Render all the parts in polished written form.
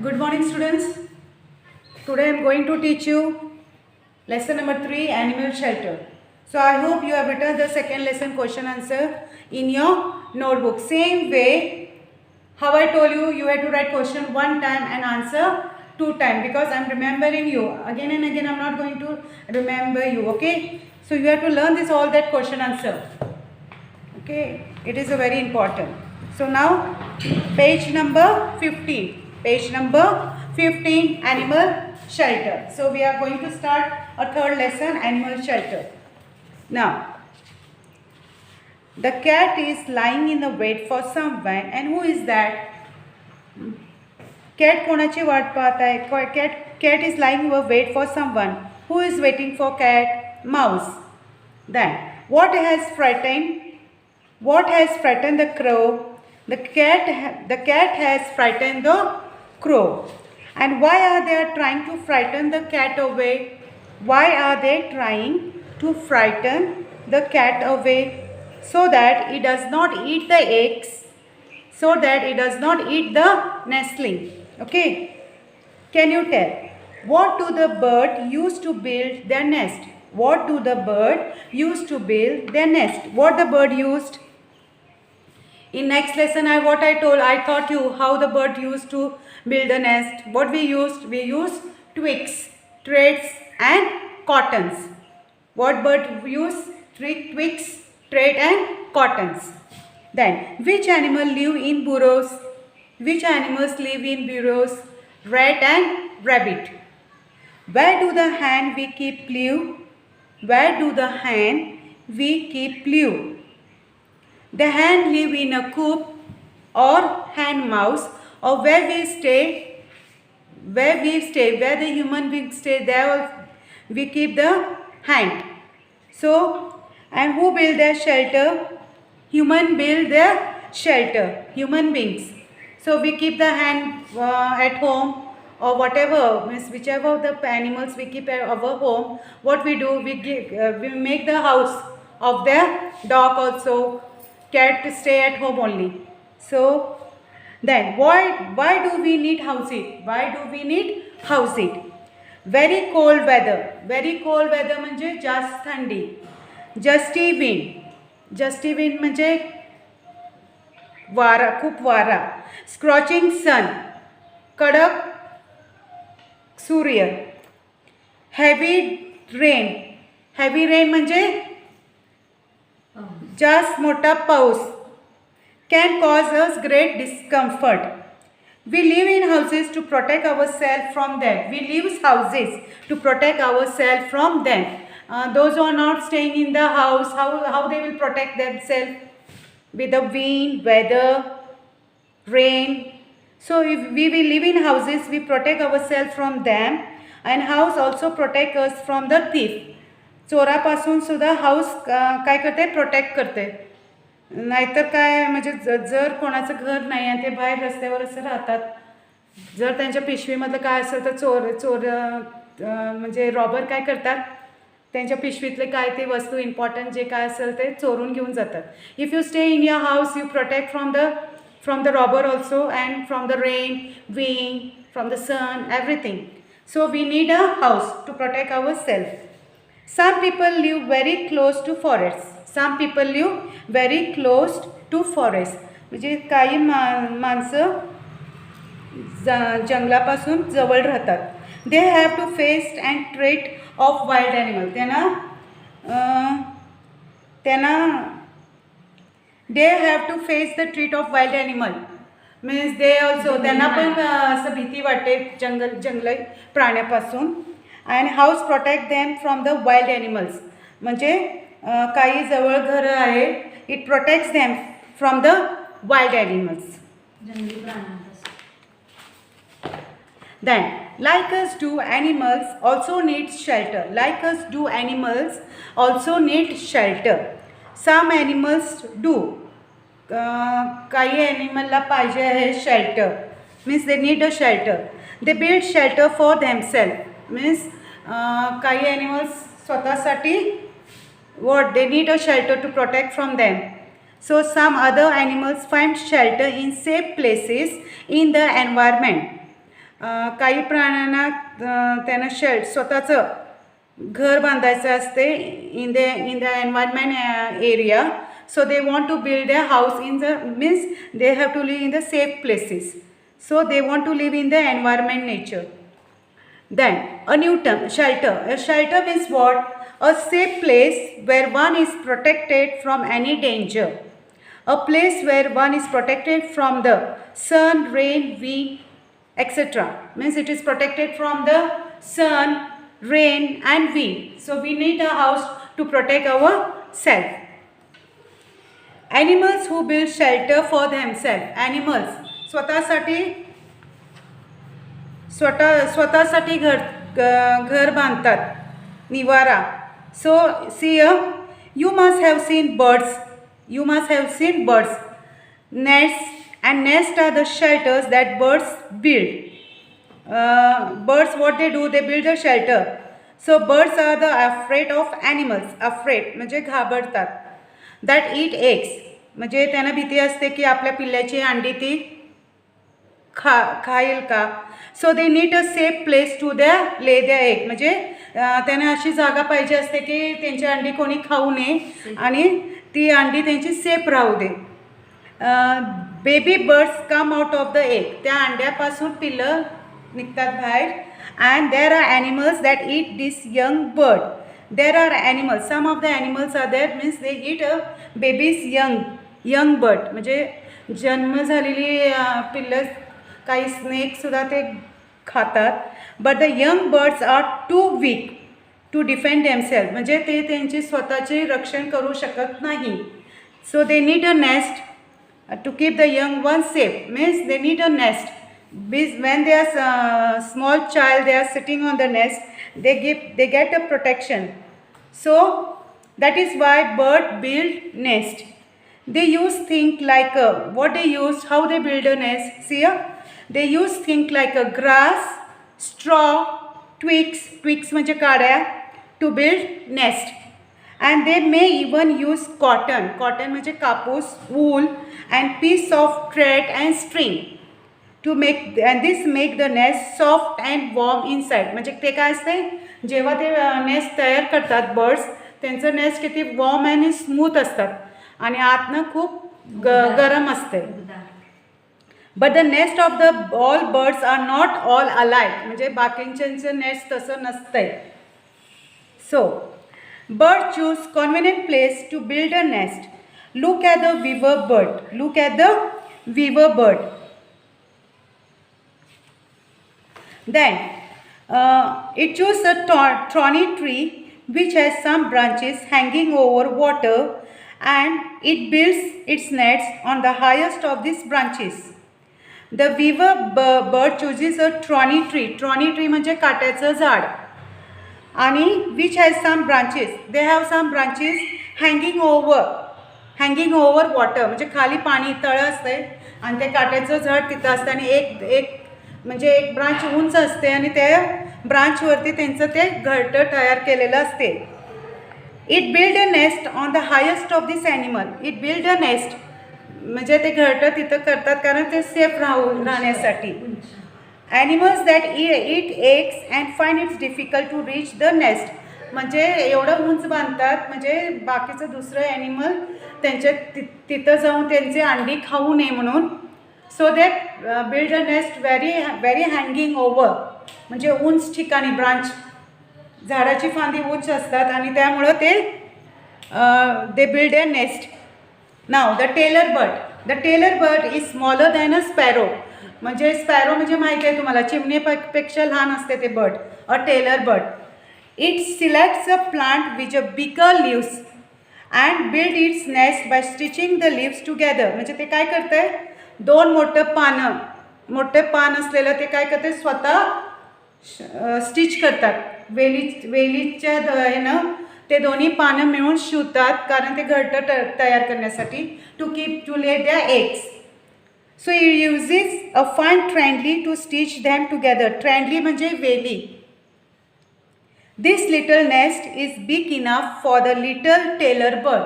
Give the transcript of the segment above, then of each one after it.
Good morning, students. Today I am going to teach you lesson number 3, animal shelter. So I hope you have written the second lesson question answer in your notebook. Same way how I told you, you had to write question one time and answer two times, because I am remembering you. Again and again I am not going to remember you. Okay. So you have to learn this all that question answer. Okay. It is a very important. So now page number 15. Page number 15, animal shelter. So we are going to start a third lesson, animal shelter. Now, the cat is lying in the wait for someone, and who is that? Cat कोणाची वाट पाहत आहे? Cat is lying in the wait for someone. Who is waiting for cat? Mouse. Then, what has frightened the crow? The cat has frightened the crow. And why are they trying to frighten the cat away? Why are they trying to frighten the cat away? So that it does not eat the eggs, so that it does not eat the nestling. Okay. Can you tell? What do the bird use to build their nest? What do the bird use to build their nest? What the bird used? In next lesson, I taught you how the bird used to build a nest. What we used? We used twigs, threads and cottons. What bird used? Twigs, thread and cottons. Then, which animal live in burrows? Which animals live in burrows? Rat and rabbit. Where do the hen we keep live? Where do the hen we keep live? The hen live in a coop or hen mouse, or where the human beings stay, there we keep the hen. So, and who build their shelter? Human build their shelter, human beings. So we keep the hen at home, or whatever, means whichever of the animals we keep at our home. What we do, we make the house of their dog also. Cat to stay at home only. So then why do we need house it? Why do we need house it? Very cold weather. Very cold weather म्हणजे जास्त थंडी. Gusty wind. Gusty wind म्हणजे वारा, खूप वारा. Scorching sun. कडक सूर्य. Heavy rain. Heavy rain म्हणजे जास्त मोठा पाऊस. Can cause us great discomfort. We live in houses to protect ourselves from them. We live houses to protect ourselves from them. Those who are not staying in the house, how they will protect themselves? With the wind, weather, rain. So if we will live in houses, we protect ourselves from them, and house also protect us from the thief. चोरापासून सुद्धा house काय करते? Protect करते. नाहीतर काय, म्हणजे जर कोणाचं घर नाही आणि ते बाहेर रस्त्यावर असं राहतात, जर त्यांच्या पिशवीमधलं काय असेल तर चोर म्हणजे रॉबर काय करतात, त्यांच्या पिशवीतले काय ते वस्तू इम्पॉर्टंट जे काय असेल ते चोरून घेऊन जातात. If you stay in your house, you protect from the robber also, and from the rain, wind, from the sun, everything. So we need a house to protect our self. Some people live very close to forests. Some people live very close to forests. म्हणजे काही माणसं जंगलापासून जवळ राहतात. They have to face and treat of wild animal. त्यांना they have to face the treat of wild animal. Means they also, त्यांना पण असं भीती वाटते जंगली प्राण्यापासून. And house protect them from the wild animals. म्हणजे काही जवळ घर आहे, it protects them from the wild animals. Then, like us do animals also need shelter. Like us do animals also need shelter. Some animals do. काही animalला पाहिजे आहे shelter. Means they need a shelter. They build shelter for themselves. Means काही animals स्वतःसाठी what they need a shelter to protect from them. So some other animals find shelter in safe places in the environment. काही प्राण्यांना त्यांना स्वतःचं घर बांधायचं असते in the environment area. So they want to build their house in the means they have to live in the safe places. So they want to live in the environment nature. Then a new term, shelter. A shelter means what? A safe place where one is protected from any danger. A place where one is protected from the sun, rain, wind, etc. Means it is protected from the sun, rain and wind. So we need a house to protect ourselves. Animals who build shelter for themselves. Animals स्वतःसाठी घर बांधतात निवारा. So see you must have seen birds. You must have seen birds. Nests are the shelters that birds build. Birds, what they do, they build a shelter. So birds are the afraid of animals. Afraid म्हणजे घाबरतात. That eat eggs म्हणजे त्यांना भीती असते की आपल्या पिल्ल्याची अंडी ती खाईल का. So they need a safe place to lay their egg म्हणजे त्यांना अशी जागा पाहिजे असते की त्यांची अंडी कोणी खाऊ नये आणि ती अंडी त्यांची सेफ राहू दे. Baby birds come out of the egg. त्या अंड्यापासून पिल्लं निघतात बाहेर. And there are animals that eat this young bird. There are animals, some of the animals are there, means they eat a baby's young bird. म्हणजे जन्म झालेली पिल्लं काही स्नेकसुद्धा ते खातात. But the young birds are too weak to defend themselves. म्हणजे ते त्यांचे स्वतःचे रक्षण करू शकत नाही. So they need a nest to keep the young ones safe. Means they need a nest. When they are small child, they are sitting on the nest. They get a protection. So that is why bird build nest. They use things like what they use, how they build a nest. See here, they use things like a grass, straw, twigs म्हणजे काड्या to build nest. And they may even use cotton म्हणजे कापूस, wool and piece of thread and string to make, and this make the nest soft and warm inside. म्हणजे ते काय असते, जेव्हा ते नेस्ट तयार करतात बर्ड्स, त्यांचं नेस्ट किती वॉर्म आणि स्मूथ असतात आणि आतनं खूप गरम असते. But the nest of the all birds are not all alike. म्हणजे बाकींचं नेस्ट तसं नसतंय. So bird choose convenient place to build a nest. Look at the weaver bird. Look at the weaver bird. Then it chose a thorny tree which has some branches hanging over water, and it builds its nests on the highest of these branches. The weaver bird chooses a thorny tree. Thorny tree म्हणजे काट्याचं झाड. आणि which has some branches. They have some branches hanging over water. म्हणजे खाली पाणी तळं असते आणि ते काट्याचं झाड तिथं असतं आणि एक म्हणजे एक ब्रांच उंच असते आणि त्या ब्रांचवरती त्यांचं ते घरटं तयार केलेलं असते. It build a nest on the highest of this animal. It build a nest म्हणजे ते घरटं तिथं करतात कारण ते सेफ राहण्यासाठी. Animals that eat eggs and find its difficult to reach the nest. म्हणजे एवढं उंच बांधतात म्हणजे बाकीचं दुसरं ॲनिमल त्यांच्या तिथं जाऊन त्यांचे अंडी खाऊ नये म्हणून. So that build a nest very hanging over म्हणजे उंच ठिकाणी. ब्रांच झाडाची फांदी उंच असतात आणि त्यामुळं ते बिल्ड अ नेस्ट. नाव the tailor bird. The tailor bird is smaller than a sparrow. म्हणजे स्पॅरो म्हणजे माहिती आहे तुम्हाला, चिमणीपेक्षा लहान असते ते bird. A tailor bird. It selects a plant which a bigger leaves and build its nest by stitching the leaves together. म्हणजे ते काय करतं आहे, दोन मोठे पान असलेलं ते काय करते स्वतः स्टिच करतात. वेलीच्या ह्यानं ते दोन्ही पानं मिळून शिवतात कारण ते घरटं तयार करण्यासाठी. To lay their eggs. So it uses a fine tendril to stitch them together. Tendril म्हणजे वेली. This little nest is big enough for the little tailor bird.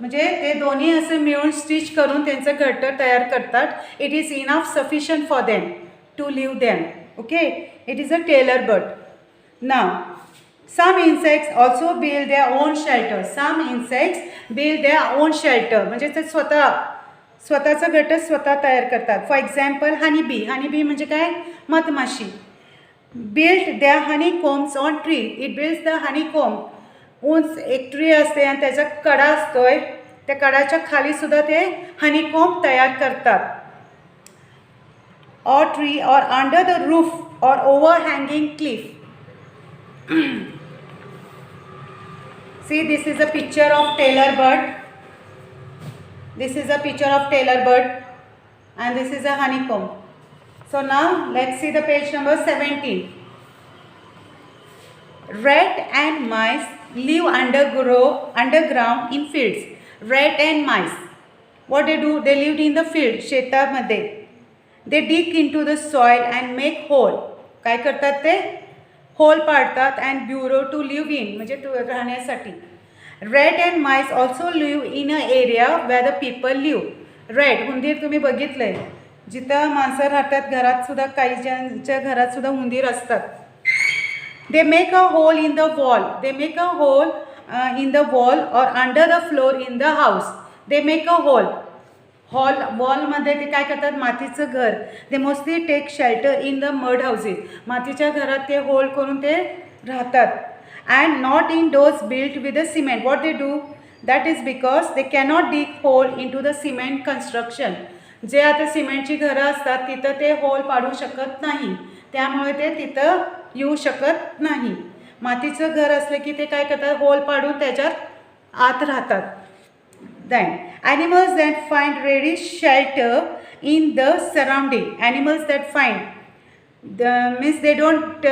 म्हणजे ते दोन्ही असं मिळून स्टिच करून त्यांचं घरटं तयार करतात. It is enough sufficient for them to live them. Okay, it is a tailor bird. Now, some insects also build their own shelter. Some insects build their own shelter. म्हणजे ते स्वतःचा घटक स्वतः तयार करतात. For example honeybee. हनीबी म्हणजे काय? मधमाशी. Build their honeycombs on tree. It builds the honeycomb. उंच एक ट्री असते आणि त्याचा कडा असतोय. त्या कडाच्या खाली सुद्धा ते हनीकॉम्ब तयार करतात. Or tree or under the roof or overhanging cliff. See, this is a picture of tailor bird. This is a picture of tailor bird and this is a honeycomb. So now let's see the page number 17. Rat and mice live underground in fields. Rat and mice, what they do? They lived in the field, शेतामध्ये. They dig into the soil and make hole. काय करतात ते? Whole पाडतात and burrow to live in, म्हणजे राहण्यासाठी. Rat and mice also live in a area where the people live. Rat, उंदीर तुम्ही बघितलंय. जिथं माणसं राहतात घरात सुद्धा काही ज्यांच्या घरात सुद्धा उंदीर असतात. They make a hole in the wall. They make a hole in the wall or under the floor in the house. They make a hole. वॉलमध्ये ते काय करतात? मातीचं घर. They mostly take shelter in the mud houses. मातीच्या घरात ते hole करून ते राहतात. And not in doors built with the cement. What they do? That is because they cannot dig hole in to the cement construction. जे आता सिमेंटची घरं असतात तिथं ते होल पाडू शकत नाही. त्यामुळे ते तिथं येऊ शकत नाही. मातीचं घर असलं की ते काय करतात? होल पाडून त्याच्यात आत राहतात. Then animals that find ready shelter in the surrounding. Animals that find means they don't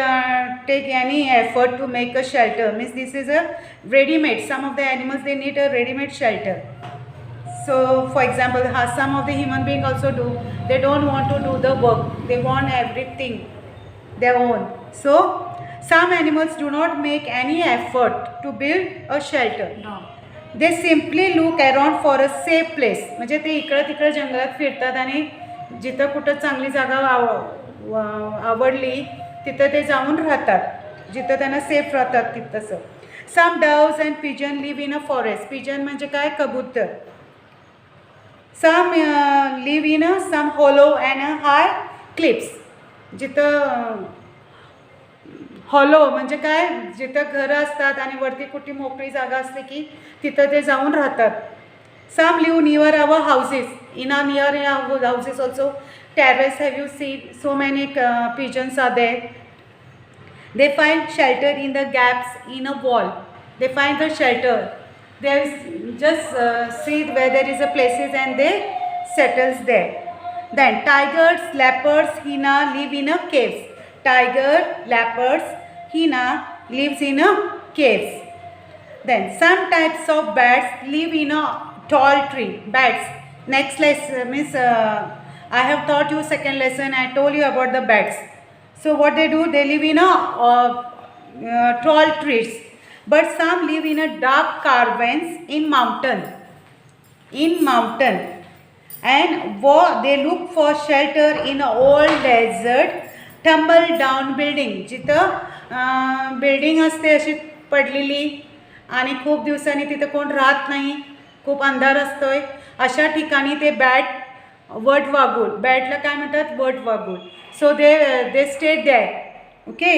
take any effort to make a shelter. Means this is a ready-made. Some of the animals they need a ready-made shelter. So for example, some of the human beings also do. They don't want to do the work. They want everything their own. So some animals do not make any effort to build a shelter. No. They simply look around for a safe place. म्हणजे ते इकडं तिकडं जंगलात फिरतात आणि जिथं कुठं चांगली जागा आवडली तिथं ते जाऊन राहतात. जिथं त्यांना सेफ राहतात तिथंसं. Some doves and pigeon live in a forest. Pigeon म्हणजे काय? कबूतर. Some live in some hollow and high cliffs. जिथं हॉलो म्हणजे काय? जिथं घरं असतात आणि वरती कुठे मोकळी जागा असते की तिथं ते जाऊन राहतात. Some live near our houses. In a near houses also terrace. Have you seen so many pigeons are there. They find shelter in the gaps in a wall. They find the shelter. They just see where there is a places and they settles there. Then tigers, leopards, hyena live in a caves. Tiger, leopards, hyena lives in a caves. Then some types of bats live in a tall tree. Bats. Next lesson means I have taught you second lesson. I told you about the bats. So what they do? They live in a tall trees. But some live in a dark caverns in mountain. And they look for shelter in an old desert. Tumble down building. जिथं building असते अशी पडलेली आणि खूप दिवसांनी तिथं कोण राहत नाही, खूप अंधार असतोय, अशा ठिकाणी ते वटवाघूळ. बॅटला काय म्हणतात? वटवाघूळ. So they stayed that. Okay.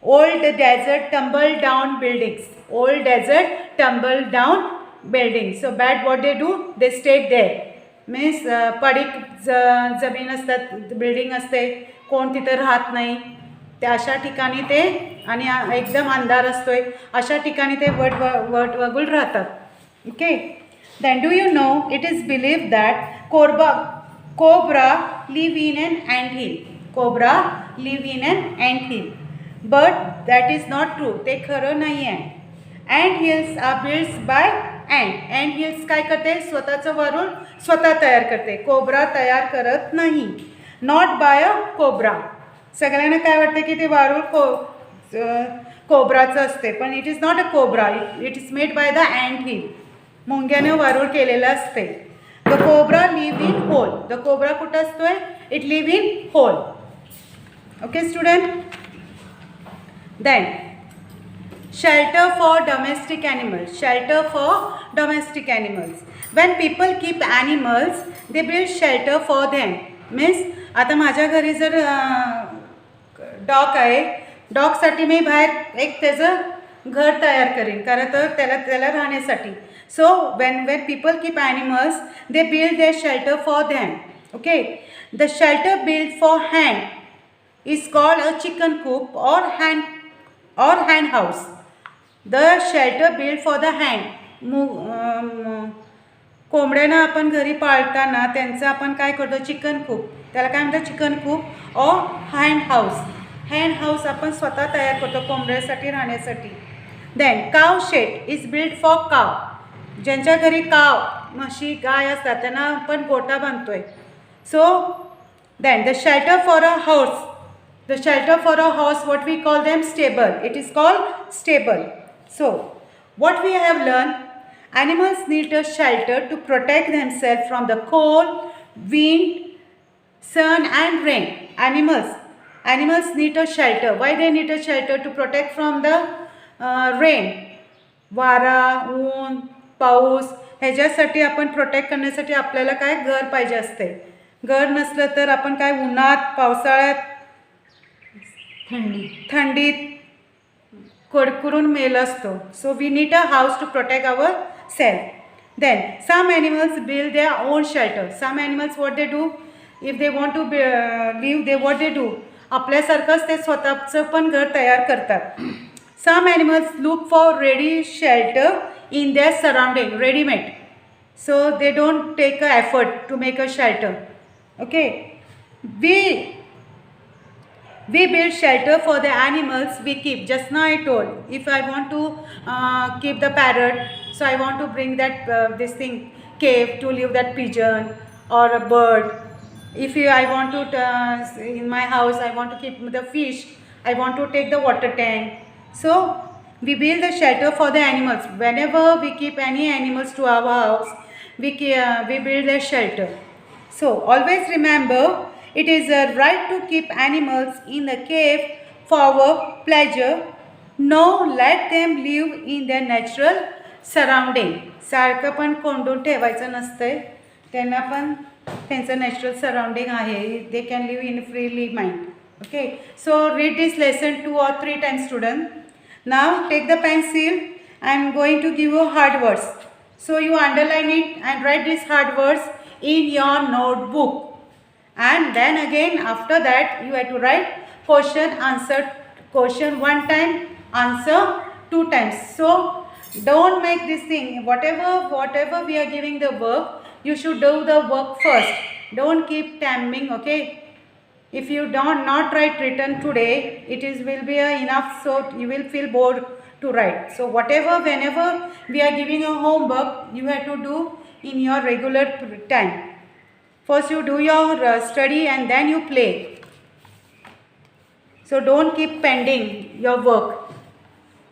Old desert tumble down buildings. Old desert tumble down building. So bat what they do? They stayed there. Means पडीक जमीन असतात, बिल्डिंग असते, कोण तिथं राहत नाही, त्या अशा ठिकाणी ते आणि एकदम अंधार असतोय अशा ठिकाणी ते वटवाघूळ राहतात. Okay. Then do you know it is believed that cobra live in an ant hill. Cobra live in an ant hill. But that is not true. ते खरं नाही आहे. Ant hills are builds by ant. Ant hills काय करते? स्वतःचं वारूळ स्वतः तयार करते. कोब्रा तयार करत नाही. Not by a cobra. सगळ्यांना काय वाटतं की ते वारूळ कोब्राचं असते, पण it is not a cobra. It is made by the ant hill. मुंग्यानं वारूळ केलेलं असते. The cobra live in hole. The cobra कुठं असतोय? It live in hole. Okay, student? Then, shelter for domestic animals. Shelter for domestic animals. When people keep animals, they build shelter for them. Means, आता माझ्या घरी जर dog आहे, डॉगसाठी मी बाहेर एक त्याचं घर तयार करेन, कारण तर त्याला राहण्यासाठी. सो when people keep animals, they build their shelter for them. Okay, the shelter built for hen is called a chicken coop or hen house. The shelter built for the hen. कोंबड्यांना आपण घरी पाळताना त्यांचं आपण काय करतो, चिकन कूप, त्याला काय म्हणतात, चिकन कूप और हँड हाऊस. हँड हाऊस आपण स्वतः तयार करतो कोंबड्यासाठी राहण्यासाठी. देन काव शेड इज बिल्ड फॉर काव. ज्यांच्या घरी काव, म्हशी, गाय असतात त्यांना आपण गोठा बांधतोय. So then the shelter for a house. The shelter for a horse, what we call them, stable. It is called stable. So, what we have learned, animals need a shelter to protect themselves from the cold, wind, sun and rain. Animals need a shelter. Why they need a shelter? To protect from the rain. वारा, ऊन, पाऊस ह्याच्यासाठी आपण protect करण्यासाठी आपल्याला काय, घर पाहिजे असते. घर नसलं तर आपण काय, उन्हात, पावसाळ्यात, थंडीत कडकडून मेल असतो. So we need a house to protect our self. Then some animals build their own shelter. Some animals what they do, if they want to live, they what they do, आपल्यासारखंच ते स्वतःचं पण घर तयार करतात. Some animals look for ready shelter in their surrounding, readymade. So they don't take a effort to make a shelter. Okay, we build shelter for the animals we keep. Just now I told, if I want to keep the parrot, so I want to bring that this thing cave to live that pigeon or a bird. If I want to in my house I want to keep the fish, I want to take the water tank. So we build the shelter for the animals. Whenever we keep any animals to our house, we build their shelter. So always remember, it is a right to keep animals in the cave for our pleasure. No, let them live in their natural surrounding. सारखं पण कोंडून ठेवायचं नसतंय, त्यांना पण त्यांचं natural surrounding आहे. They can live in freely mind. Okay, so read this lesson 2 or 3 times, student. Now take the pencil. I am going to give you hard words. So you underline it and write these hard words in your notebook. And then again after that you have to write question, answer question 1 time, answer 2 times. So don't make this thing, whatever we are giving the work, you should do the work first. Don't keep timing. Okay, if you don't not write written today, it is will be enough, so you will feel bored to write. So whenever we are giving a homework, you have to do in your regular time. First you do your study and then you play. So don't keep pending your work.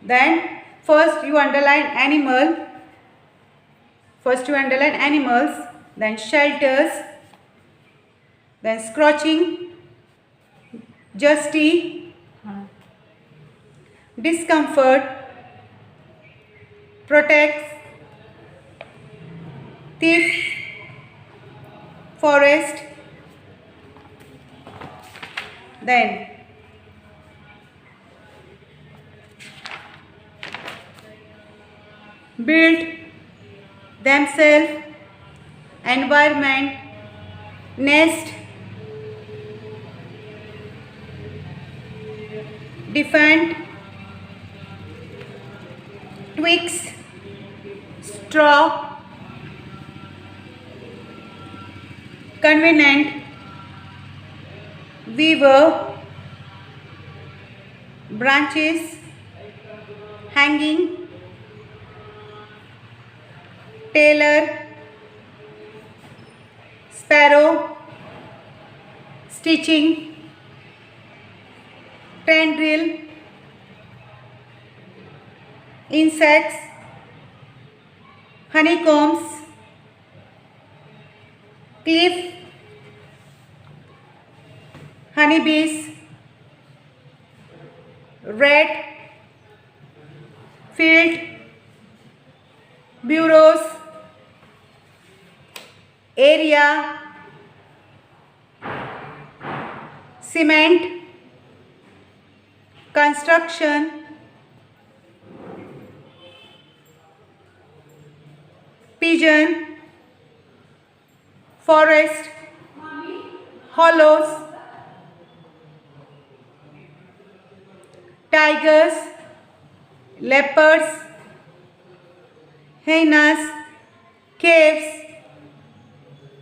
Then first you underline animal. First you underline animals, then shelters, then scratching, justy, discomfort, protects, thief, forest, then build, themselves, environment, nest, defend, twigs, straw, convenient, weaver, branches, hanging, tailor, sparrow, stitching, tendril, insects, honeycombs, cliff, honeybees, rat, field, bureaus, area, cement, construction, pigeon, forest, hollows, tigers, leopards, hyenas, caves,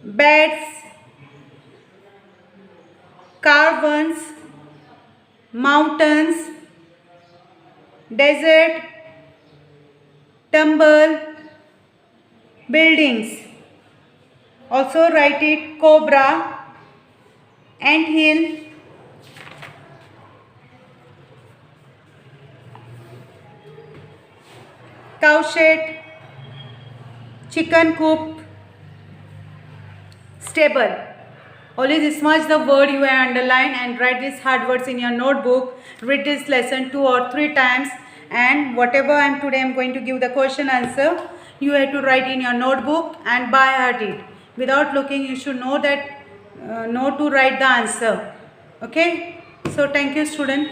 bats, caverns, mountains, desert, tumble, buildings. Also write it cobra, anthill, cowshed, chicken coop, stable. Always smudge the word you have underlined and write these hard words in your notebook. Read this lesson 2 or 3 times, and whatever I am today I am going to give the question answer, you have to write in your notebook and by heart it. Without looking, you should know that know to write the answer. Okay. So thank you, student.